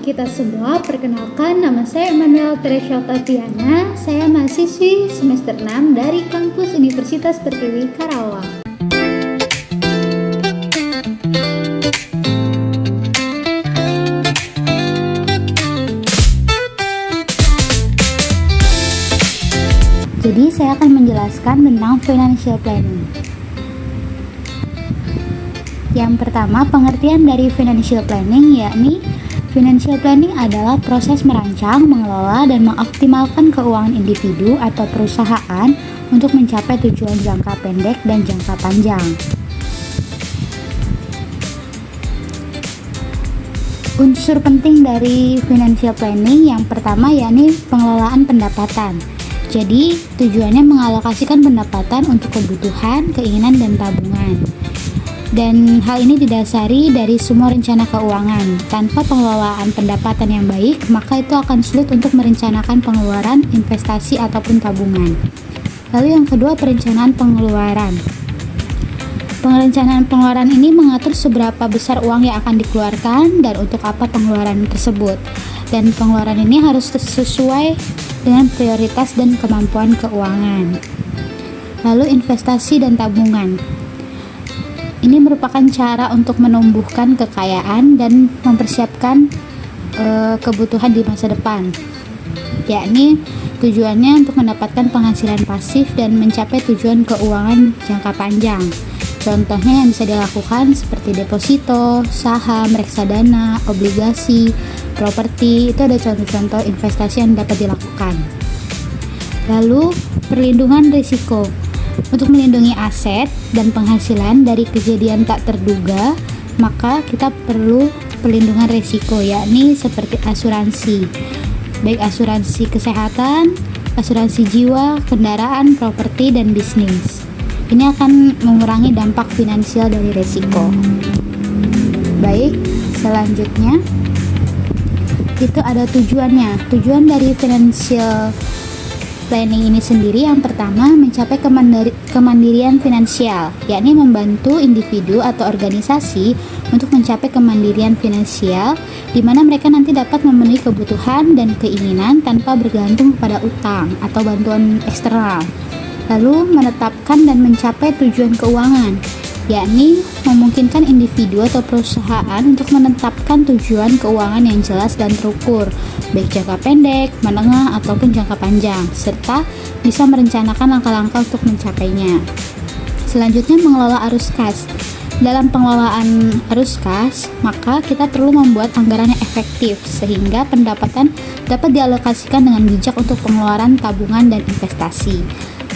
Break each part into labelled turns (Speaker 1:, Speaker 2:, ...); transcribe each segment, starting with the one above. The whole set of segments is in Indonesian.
Speaker 1: kita semua, perkenalkan nama saya Emanuel Teresya Tatiana. Saya mahasiswi semester 6 dari kampus Universitas Pertiwi Karawang. Jadi saya akan menjelaskan tentang financial planning. Yang pertama, pengertian dari financial planning yakni financial planning adalah proses merancang, mengelola, dan mengoptimalkan keuangan individu atau perusahaan untuk mencapai tujuan jangka pendek dan jangka panjang. Unsur penting dari financial planning yang pertama yakni pengelolaan pendapatan. Jadi, tujuannya mengalokasikan pendapatan untuk kebutuhan, keinginan, dan tabungan. Dan hal ini didasari dari semua rencana keuangan. Tanpa pengelolaan pendapatan yang baik, maka itu akan sulit untuk merencanakan pengeluaran, investasi, ataupun tabungan. Lalu yang kedua, perencanaan pengeluaran. Perencanaan pengeluaran ini mengatur seberapa besar uang yang akan dikeluarkan dan untuk apa pengeluaran tersebut. Dan pengeluaran ini harus sesuai dengan prioritas dan kemampuan keuangan. Lalu investasi dan tabungan. Ini merupakan cara untuk menumbuhkan kekayaan dan mempersiapkan kebutuhan di masa depan. Yakni tujuannya untuk mendapatkan penghasilan pasif dan mencapai tujuan keuangan jangka panjang. Contohnya yang bisa dilakukan seperti deposito, saham, reksadana, obligasi, properti. Itu ada contoh-contoh investasi yang dapat dilakukan. Lalu perlindungan risiko. Untuk melindungi aset dan penghasilan dari kejadian tak terduga, maka kita perlu perlindungan risiko, yakni seperti asuransi, baik asuransi kesehatan, asuransi jiwa, kendaraan, properti, dan bisnis. Ini akan mengurangi dampak finansial dari risiko. Baik, selanjutnya itu ada tujuannya. Tujuan dari financial planning ini sendiri yang pertama mencapai kemandirian finansial, yakni membantu individu atau organisasi untuk mencapai kemandirian finansial di mana mereka nanti dapat memenuhi kebutuhan dan keinginan tanpa bergantung pada utang atau bantuan eksternal. Lalu menetapkan dan mencapai tujuan keuangan, yakni memungkinkan individu atau perusahaan untuk menetapkan tujuan keuangan yang jelas dan terukur, baik jangka pendek, menengah, ataupun jangka panjang, serta bisa merencanakan langkah-langkah untuk mencapainya. Selanjutnya, mengelola arus kas. Dalam pengelolaan arus kas, maka kita perlu membuat anggaran yang efektif, sehingga pendapatan dapat dialokasikan dengan bijak untuk pengeluaran tabungan dan investasi.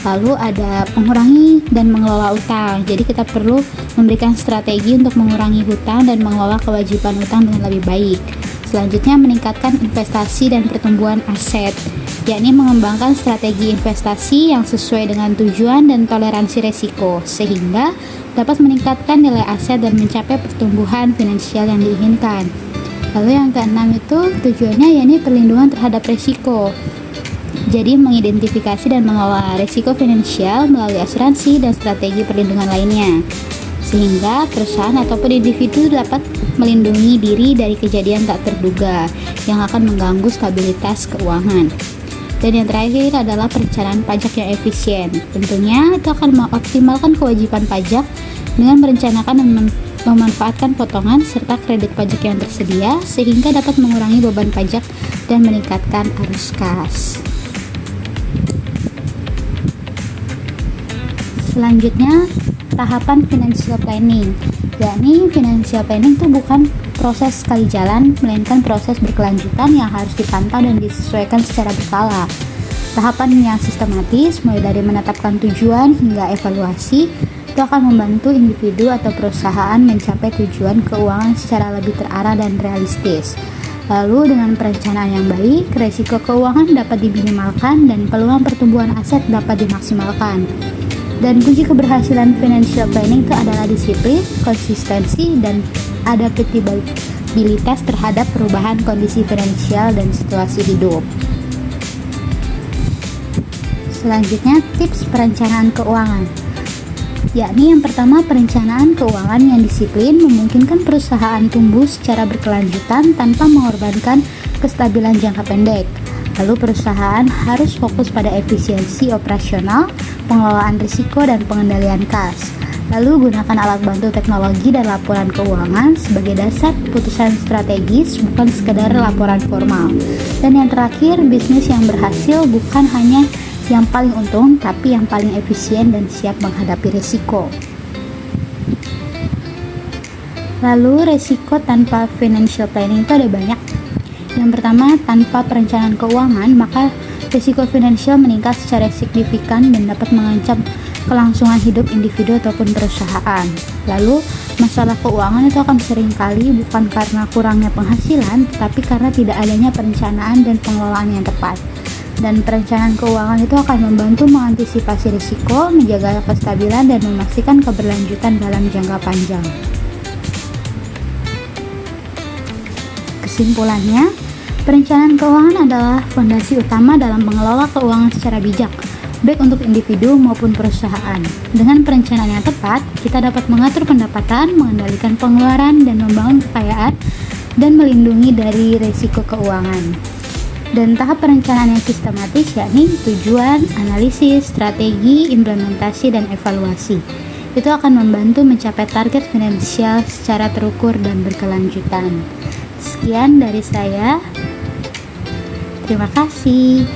Speaker 1: Lalu ada mengurangi dan mengelola utang. Jadi kita perlu memberikan strategi untuk mengurangi hutang dan mengelola kewajiban utang dengan lebih baik. Selanjutnya meningkatkan investasi dan pertumbuhan aset, yakni mengembangkan strategi investasi yang sesuai dengan tujuan dan toleransi resiko, sehingga dapat meningkatkan nilai aset dan mencapai pertumbuhan finansial yang diinginkan. Lalu yang keenam itu tujuannya yakni perlindungan terhadap resiko. Jadi mengidentifikasi dan mengelola risiko finansial melalui asuransi dan strategi perlindungan lainnya, sehingga perusahaan ataupun individu dapat melindungi diri dari kejadian tak terduga yang akan mengganggu stabilitas keuangan. Dan yang terakhir adalah perencanaan pajak yang efisien. Tentunya itu akan mengoptimalkan kewajiban pajak dengan merencanakan dan memanfaatkan potongan serta kredit pajak yang tersedia sehingga dapat mengurangi beban pajak dan meningkatkan arus kas. Selanjutnya, tahapan financial planning, yakni financial planning itu bukan proses sekali jalan, melainkan proses berkelanjutan yang harus dipantau dan disesuaikan secara berkala. Tahapan yang sistematis, mulai dari menetapkan tujuan hingga evaluasi, itu akan membantu individu atau perusahaan mencapai tujuan keuangan secara lebih terarah dan realistis. Lalu dengan perencanaan yang baik, risiko keuangan dapat diminimalkan dan peluang pertumbuhan aset dapat dimaksimalkan. Dan kunci keberhasilan financial planning itu adalah disiplin, konsistensi, dan adaptabilitas terhadap perubahan kondisi finansial dan situasi hidup. Selanjutnya, tips perencanaan keuangan. yakni yang pertama, perencanaan keuangan yang disiplin memungkinkan perusahaan tumbuh secara berkelanjutan tanpa mengorbankan kestabilan jangka pendek. Lalu perusahaan harus fokus pada efisiensi operasional, pengelolaan risiko, dan pengendalian kas. Lalu gunakan alat bantu teknologi dan laporan keuangan sebagai dasar keputusan strategis, bukan sekedar laporan formal. Dan yang terakhir, bisnis yang berhasil bukan hanya yang paling untung, tapi yang paling efisien dan siap menghadapi risiko. Lalu risiko tanpa financial planning itu ada banyak. Yang pertama, tanpa perencanaan keuangan, maka risiko finansial meningkat secara signifikan dan dapat mengancam kelangsungan hidup individu ataupun perusahaan. Lalu, masalah keuangan itu akan seringkali bukan karena kurangnya penghasilan, tetapi karena tidak adanya perencanaan dan pengelolaan yang tepat. Dan perencanaan keuangan itu akan membantu mengantisipasi risiko, menjaga kestabilan, dan memastikan keberlanjutan dalam jangka panjang. Kesimpulannya, perencanaan keuangan adalah fondasi utama dalam mengelola keuangan secara bijak, baik untuk individu maupun perusahaan. Dengan perencanaan yang tepat, kita dapat mengatur pendapatan, mengendalikan pengeluaran, dan membangun kekayaan, dan melindungi dari risiko keuangan. Dan tahap perencanaan yang sistematis yakni tujuan, analisis, strategi, implementasi, dan evaluasi. Itu akan membantu mencapai target finansial secara terukur dan berkelanjutan. Sekian dari saya. Terima kasih.